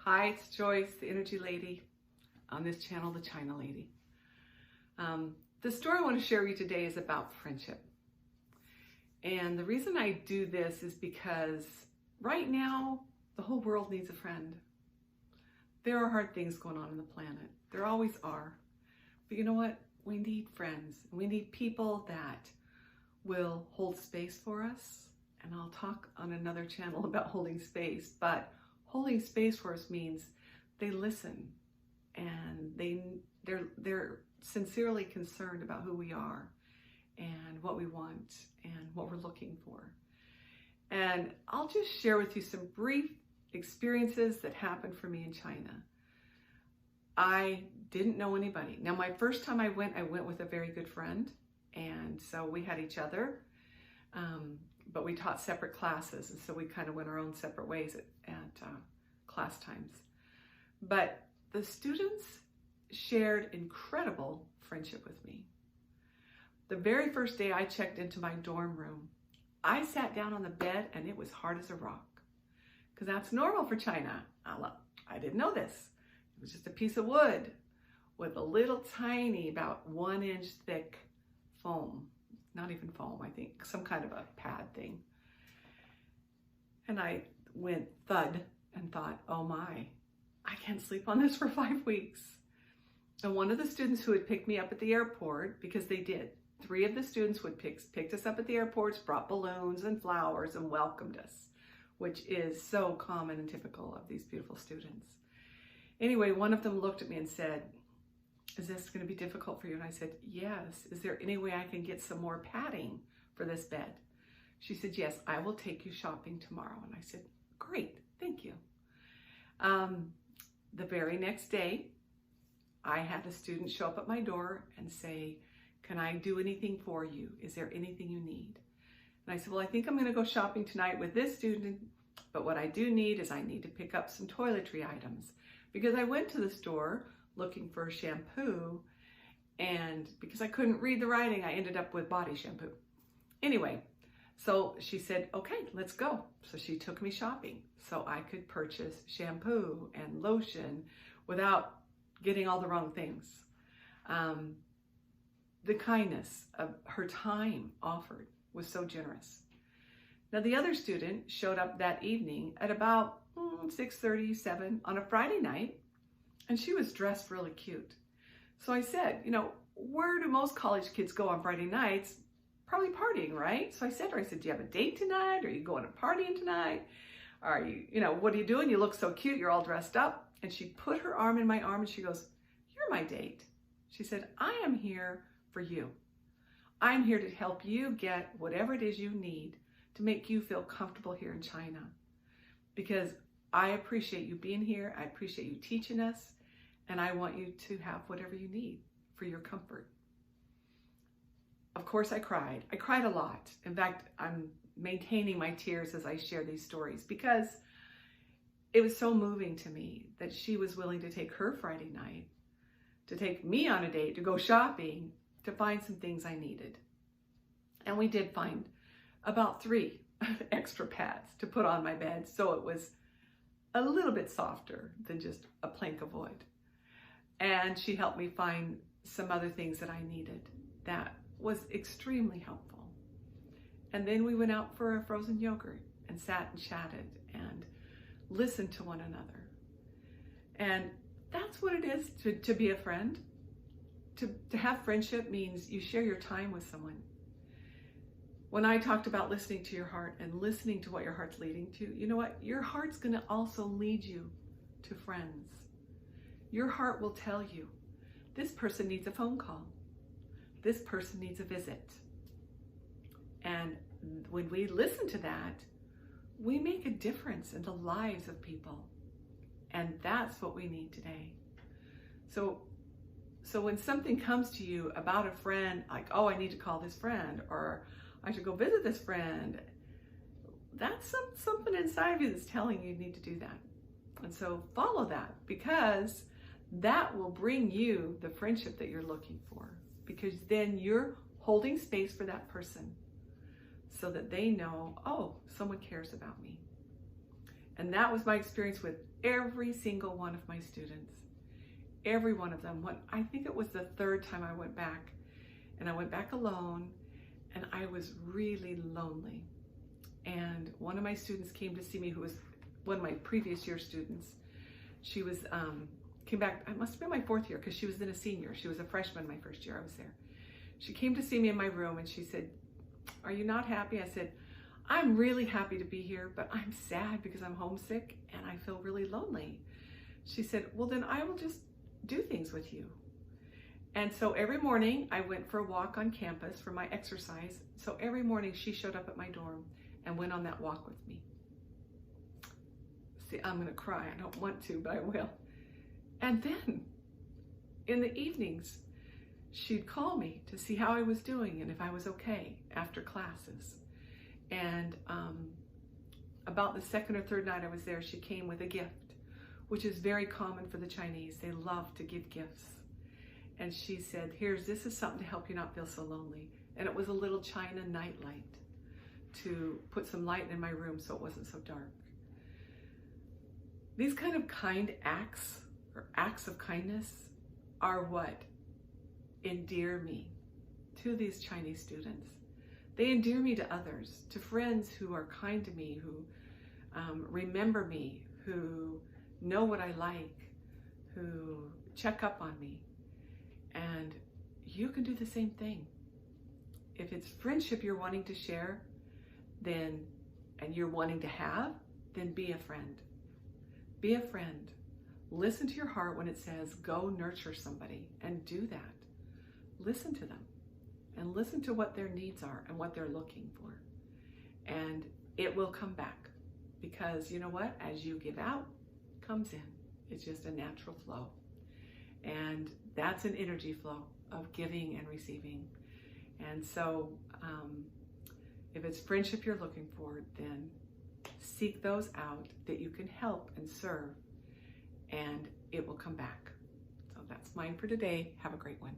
Hi, it's Joyce, the Energy Lady, on this channel, the China Lady. The story I want to share with you today is about friendship. And the reason I do this is because right now, the whole world needs a friend. There are hard things going on the planet. There always are. But you know what? We need friends. We need people that will hold space for us. And I'll talk on another channel about holding space, but holding space for us means they listen and they're sincerely concerned about who we are and what we want and what we're looking for. And I'll just share with you some brief experiences that happened for me in China. I didn't know anybody. Now, my first time I went with a very good friend, and so we had each other. But we taught separate classes, and so we kind of went our own separate ways at class times. But the students shared incredible friendship with me. The very first day I checked into my dorm room, I sat down on the bed and it was hard as a rock, because that's normal for China. I didn't know this. It was just a piece of wood with a little tiny, about 1 inch thick foam. Not even foam, I think, some kind of a pad thing. And I went thud and thought, oh my, I can't sleep on this for 5 weeks. And one of the students who had picked me up at the airport, because they did, 3 of the students would picked us up at the airports, brought balloons and flowers and welcomed us, which is so common and typical of these beautiful students. Anyway, one of them looked at me and said, is this going to be difficult for you? And I said, yes. Is there any way I can get some more padding for this bed? She said, yes, I will take you shopping tomorrow. And I said, great, thank you. The very next day, I had a student show up at my door and say, can I do anything for you? Is there anything you need? And I said, well, I think I'm going to go shopping tonight with this student, but what I do need is I need to pick up some toiletry items, because I went to the store looking for shampoo, and because I couldn't read the writing, I ended up with body shampoo. Anyway, so she said, okay, let's go. So she took me shopping so I could purchase shampoo and lotion without getting all the wrong things. The kindness of her time offered was so generous. Now, the other student showed up that evening at about 6:30, 7 on a Friday night, and she was dressed really cute. So I said, you know, where do most college kids go on Friday nights? Probably partying, right? So I said to her, I said, do you have a date tonight? Are you going to partying tonight? Are you, what are you doing? You look so cute. You're all dressed up. And she put her arm in my arm and she goes, you're my date. She said, I am here for you. I'm here to help you get whatever it is you need to make you feel comfortable here in China. Because I appreciate you being here. I appreciate you teaching us. And I want you to have whatever you need for your comfort. Of course, I cried. I cried a lot. In fact, I'm maintaining my tears as I share these stories, because it was so moving to me that she was willing to take her Friday night, to take me on a date, to go shopping, to find some things I needed. And we did find about 3 extra pads to put on my bed, so it was a little bit softer than just a plank of wood. And she helped me find some other things that I needed. That was extremely helpful. And then we went out for a frozen yogurt and sat and chatted and listened to one another. And that's what it is to be a friend. To have friendship means you share your time with someone. When I talked about listening to your heart and listening to what your heart's leading to, you know what? Your heart's going to also lead you to friends. Your heart will tell you, this person needs a phone call. This person needs a visit. And when we listen to that, we make a difference in the lives of people. And that's what we need today. So when something comes to you about a friend, like, oh, I need to call this friend, or I should go visit this friend, that's something inside of you that's telling you need to do that. And so follow that, because that will bring you the friendship that you're looking for, because then you're holding space for that person so that they know, oh, someone cares about me. And that was my experience with every single one of my students. Every one of them. I think it was the third time I went back, and I went back alone, and I was really lonely. And one of my students came to see me, who was one of my previous year students. She was came back, it must have been my fourth year, because she was then a senior. She was a freshman my first year I was there. She came to see me in my room, and she said, "Are you not happy?" I said, "I'm really happy to be here, but I'm sad because I'm homesick and I feel really lonely." She said, "Well, then I will just do things with you." And so every morning I went for a walk on campus for my exercise. So every morning she showed up at my dorm and went on that walk with me. See, I'm gonna cry. I don't want to, but I will. And then in the evenings, she'd call me to see how I was doing and if I was okay after classes. And about the second or third night I was there, she came with a gift, which is very common for the Chinese. They love to give gifts. And she said, this is something to help you not feel so lonely. And it was a little China nightlight to put some light in my room so it wasn't so dark. These kind of kind acts, or acts of kindness, are what endear me to these Chinese students. They endear me to others, to friends who are kind to me, who remember me, who know what I like, who check up on me. And you can do the same thing. If it's friendship you're wanting to share, and you're wanting to have, then be a friend. Be a friend. Listen to your heart when it says, go nurture somebody, and do that. Listen to them and listen to what their needs are and what they're looking for. And it will come back, because you know what? As you give out, comes in. It's just a natural flow. And that's an energy flow of giving and receiving. And so if it's friendship you're looking for, then seek those out that you can help and serve, and it will come back. So that's mine for today. Have a great one.